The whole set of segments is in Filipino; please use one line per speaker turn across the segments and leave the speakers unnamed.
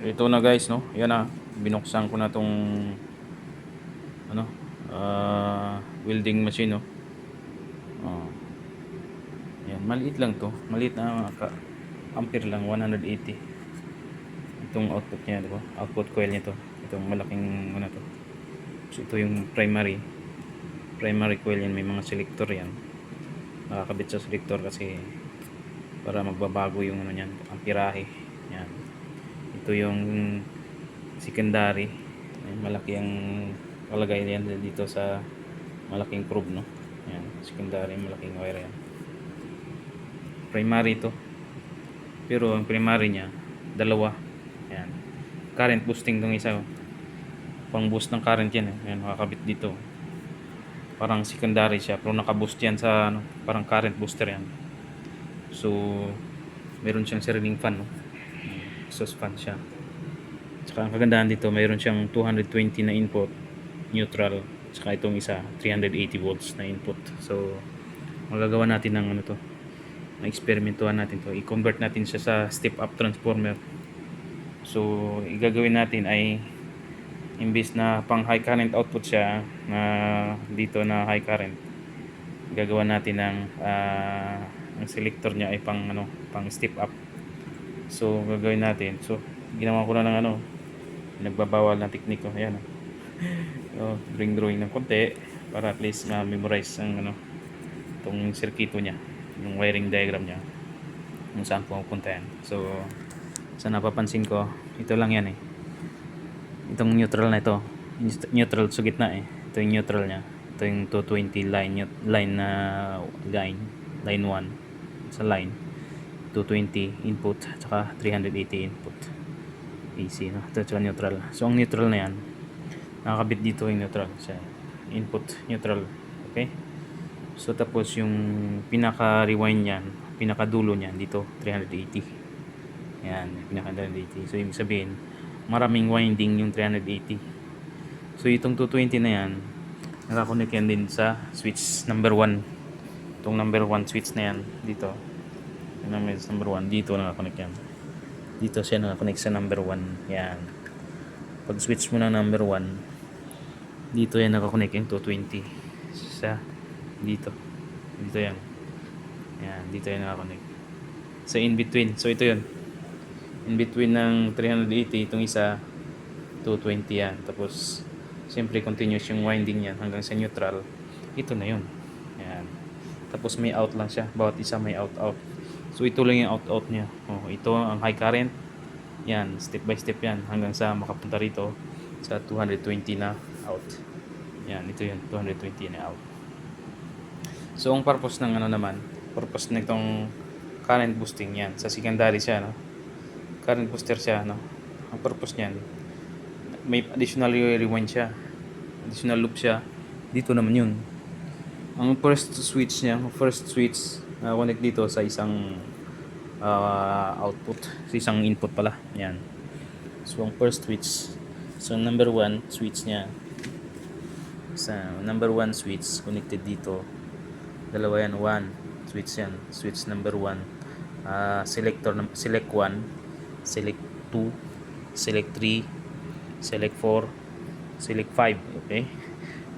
Ito na guys, no? Yan na. Binuksan ko na tong ano, welding machine, no? Oh. Yan, maliit lang to. Maliit na ampere lang, 180. Itong output niya, di ba? Output coil nito. Itong malaking ano to. So, ito yung primary coil yan. May mga selector yan. Nakakabit sa selector kasi para magbabago yung ano niyan, amperahe. Yan. Ito yung secondary. Ayan, malaki ang kalagay yan dito sa malaking probe, no? Yan, secondary, malaking wire yan. Primary to. Pero ang primary niya, dalawa. Yan. Current boosting tong isa. Pang boost ng current yan. Yan, nakakabit dito. Parang secondary siya, pero nakaboost yan sa ano, parang current booster yan. So, meron siyang sariling fan, no? Exhaust fan siya. Saka ang kagandahan dito, mayroon siyang 220 na input, neutral, saka itong isa 380 volts na input. So magagawa natin ng ano to, na-experimentuhan natin to, i-convert natin siya sa step up transformer. So igagawin natin ay imbis na pang high current output siya, na dito na high current, gagawa natin ng ang selector niya ay pang ano, pang step up. So gagawin natin, so ginawa ko na ng ano, nagbabawal na teknik ko. Ayan, so, drawing ng konti para at least ma-memorize ang ano, itong circuito niya, yung wiring diagram niya, kung saan pupunta yan. So sa napapansin ko, ito lang yan eh, itong neutral na ito, neutral sa gitna eh. Ito yung neutral niya, ito yung 220 line na line 1 sa line 220 input at saka 380 input AC, no? Ito yung neutral. So ang neutral na yan, nakakabit dito yung neutral sa input neutral. Okay, so tapos yung pinaka rewind niyan, pinaka dulo niyan dito 380. Yan, pinaka 380. So ibig sabihin maraming winding yung 380. So itong 220 na yan, nakakonect yan din sa switch number 1. Itong number 1 switch na yan dito, yung number 1 dito nakakonect yan. Dito siya nakakonect sa number 1. Yan, pag switch mo ng number 1, dito yan nakakonect yung 220 sa dito yan. Yan, dito yan nakakonect sa in between. So ito yun, in between ng 380, itong isa 220 yan. Tapos siyempre continuous yung winding yan hanggang sa neutral. Ito na yun. Yan, tapos may out lang siya, bawat isa may out. So ito lang yung out niya. Ito ang high current. Yan, step by step yan hanggang sa makapunta rito sa 220 na out. Yan, ito yun, 220 na out. So ang purpose ng ano naman, purpose ng itong current boosting yan, sa secondary siya, no? Current booster siya, no? Ang purpose niyan, may additional rewind siya, additional loop siya. Dito naman yun. Ang first switch connect dito sa isang output, sa isang input pala. Yan. So ang first switch, so number 1 switch niya, sa number 1 switch connected dito, dalawa yan, 1 switch yan, switch number 1, select 1, select 2, select 3, select 4, select 5. Okay,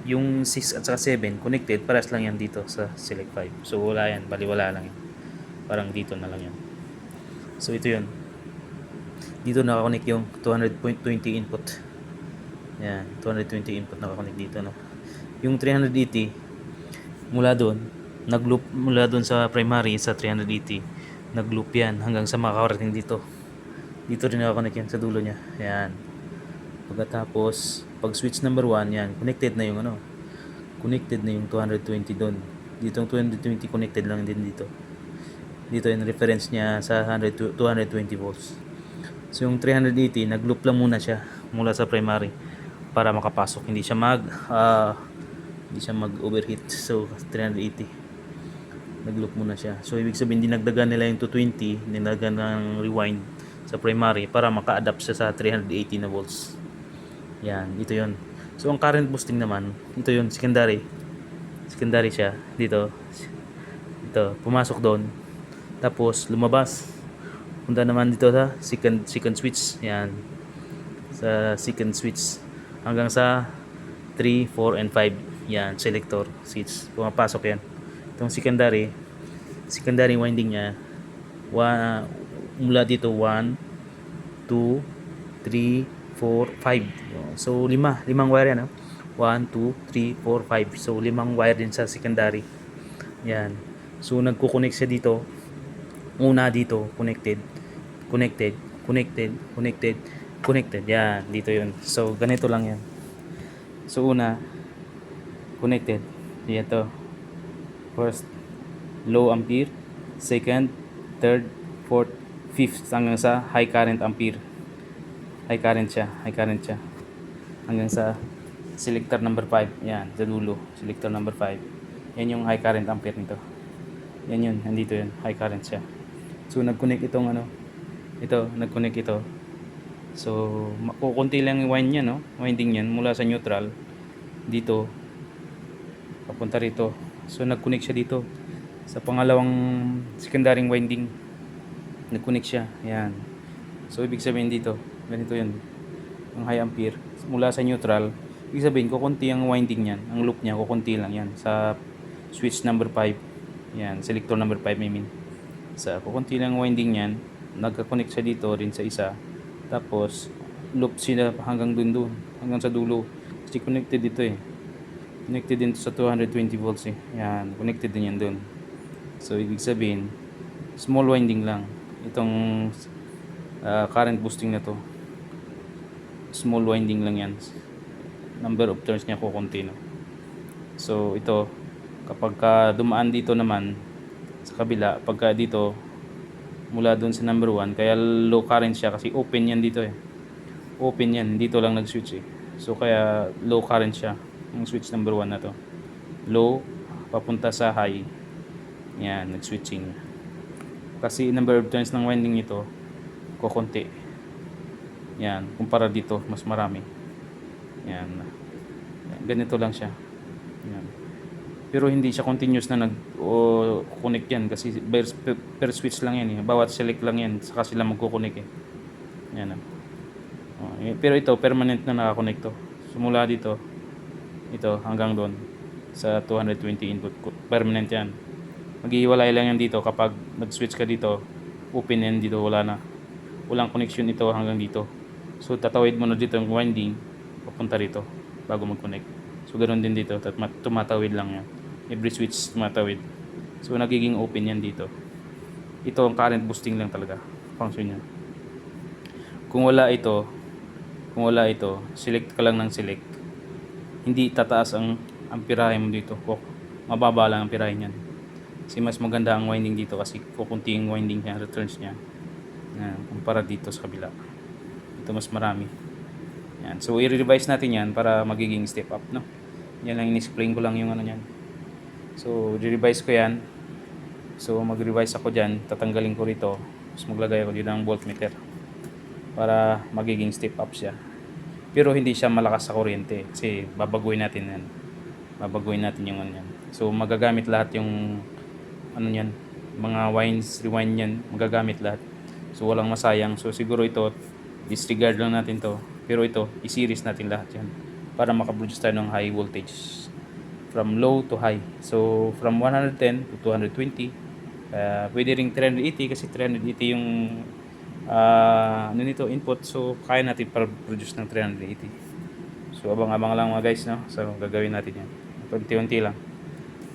yung 6 at saka 7 connected, pares lang yan dito sa select 5. So wala yan, baliwala lang yan, parang dito na lang yan. So ito yun, dito nakakonect yung 220 input. Yan, 220 input nakakonect dito, no? Yung 380 mula doon, nagloop mula doon sa primary sa 380, nagloop yan hanggang sa makakarating dito. Dito rin nakakonect yan sa dulo niya. Yan. Pagkatapos, pag switch number 1, yan, connected na yung ano, connected na yung 220 doon. Dito yung 220 connected lang din dito. Dito yung reference niya sa 220 volts. So yung 380, nagloop lang muna siya mula sa primary para makapasok, hindi siya mag-overheat. So 380, nagloop muna siya. So ibig sabihin dinagdagan nila yung 220, dinagdagan ng rewind sa primary para maka-adapt siya sa 380 na volts. Yan, ito yun. So ang current boosting naman, ito yun, secondary siya dito, pumasok doon, tapos lumabas, punta naman dito sa second switch. Yan, sa second switch hanggang sa 3, 4, and 5. Yan, selector switch. Pumapasok yan. Itong secondary winding niya, mula dito 1, 2, 3, 4, 5. So, limang wire yan. 1, 2, 3, 4, 5. So, limang wire din sa secondary. Yan. So, nagko-connect siya dito. Una dito, connected, connected, connected, connected, connected. Yan, dito yun. So, ganito lang yan. So, una, connected. Yan to. First, low ampere. Second, third, fourth, fifth. Hanggang sa high current ampere. High current siya. Hanggang sa selector number 5. Yan, sa dulo. Selector number 5. Yan yung high current ampere nito. Yan yun, nandito yun. High current siya. So, nag-connect itong nag-connect ito. So, kukunti lang yung winding niyan mula sa neutral dito papunta rito. So, nag-connect siya dito sa pangalawang secondary winding. Nag-connect siya. Yan. So, ibig sabihin dito, ganito yun. Yung high ampere mula sa neutral, ibig sabihin kukunti ang winding niyan. Ang loop niya kukunti lang yan sa switch number 5. Yan, selector number 5 I mean. Sa kukunti lang winding niyan, nagka-connect siya dito rin sa isa. Tapos loop sila hanggang dun, hanggang sa dulo. Kasi connected dito eh. Connected din to sa 220 volts eh. Yan, connected din yan dun. So ibig sabihin, small winding lang itong current boosting na to. Small winding lang yan. Number of turns niya kukunti no. So ito, kapag dumaan dito naman sa kabila, pagka dito mula doon sa number 1, kaya low current siya kasi open yan dito eh. Open yan, dito lang nag-switch eh. So kaya low current siya, yung switch number 1 na to. Low, papunta sa high. Yan, nag-switching. Kasi number of turns ng winding nito, kukunti. Yan, kumpara dito, mas marami. Yan. Ganito lang siya. Yan. Pero hindi siya continuous na nag-connect yan kasi per switch lang yan eh. Bawat select lang yan, saka sila magko-connect eh. Yan. Pero ito, permanent na nakakonect to. Simula dito, ito hanggang doon sa 220 input. Permanent yan. Maghihiwalay lang yan dito kapag nag-switch ka dito, open yan dito, wala na. Walang connection ito hanggang dito. So tatawid mo na dito yung winding, papunta rito bago mag-connect. So ganoon din dito, tumatawid lang yan. Every switch tumatawid. So nagiging open yan dito. Ito ang current boosting lang talaga function niya. Kung wala ito, select ka lang ng select. Hindi tataas ang amperahe mo dito. Mababa lang ang amperahe niyan. Kasi mas maganda ang winding dito kasi kukunti yung winding niya, returns niya. Yan, kumpara dito sa kabila. Ito mas marami. Yan. So i-revise natin yan para magiging step up, no? Yan lang, in-explain ko lang yung ano niyan. So i-revise ko yan. So mag-revise ako diyan, tatanggalin ko rito. Tapos maglagay ako dito ng voltmeter para magiging step up siya. Pero hindi siya malakas sa kuryente kasi babaguhin natin yan. Babaguhin natin yung ano yan. So magagamit lahat yung ano yan, mga rewind yan, magagamit lahat. So walang masayang. So siguro ito, disregard lang natin to. Pero ito, i-series natin lahat yan para makaproduce tayo ng high voltage from low to high. So from 110 to 220. Pwede ring 380 kasi 380 yung ano nito, input. So kaya natin para produce ng 380. So abang-abang lang mga guys, no? So gagawin natin yan unti-unti lang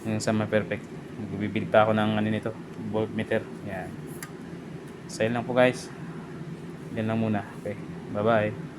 hanggang sa ma-perfect. Magbibili pa ako ng ano nito, voltmeter. Yan. So yun lang po guys. Yan lang muna. Okay, bye bye.